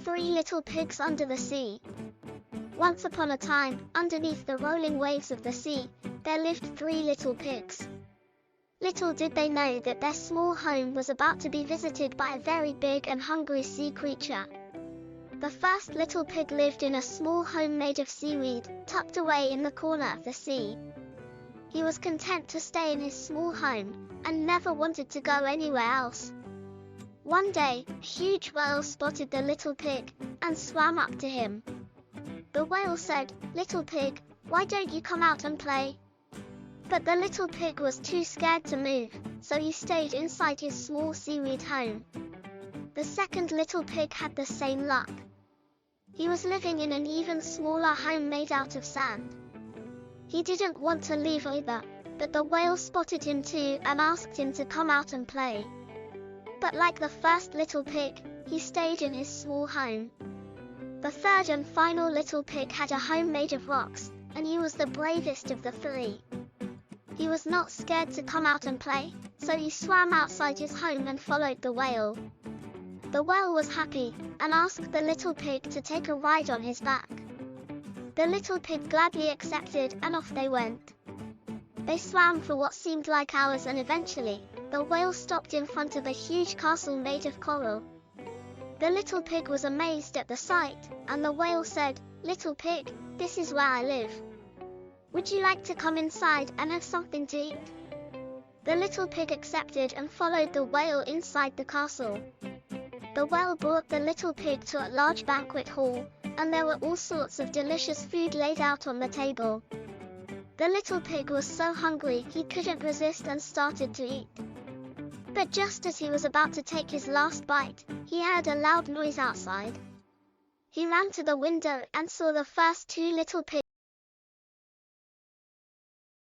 Three Little Pigs Under the Sea. Once upon a time, underneath the rolling waves of the sea, there lived three little pigs. Little did they know that their small home was about to be visited by a very big and hungry sea creature. The first little pig lived in a small home made of seaweed, tucked away in the corner of the sea. He was content to stay in his small home, and never wanted to go anywhere else. One day, a huge whale spotted the little pig, and swam up to him. The whale said, "Little pig, why don't you come out and play?" But the little pig was too scared to move, so he stayed inside his small seaweed home. The second little pig had the same luck. He was living in an even smaller home made out of sand. He didn't want to leave either, but the whale spotted him too and asked him to come out and play. But like the first little pig, he stayed in his small home. The third and final little pig had a home made of rocks, and he was the bravest of the three. He was not scared to come out and play, so he swam outside his home and followed the whale. The whale was happy, and asked the little pig to take a ride on his back. The little pig gladly accepted, and off they went. They swam for what seemed like hours, and eventually, the whale stopped in front of a huge castle made of coral. The little pig was amazed at the sight, and the whale said, "Little pig, this is where I live. Would you like to come inside and have something to eat?" The little pig accepted and followed the whale inside the castle. The whale brought the little pig to a large banquet hall, and there were all sorts of delicious food laid out on the table. The little pig was so hungry he couldn't resist and started to eat. But just as he was about to take his last bite, he heard a loud noise outside. He ran to the window and saw the first two little pigs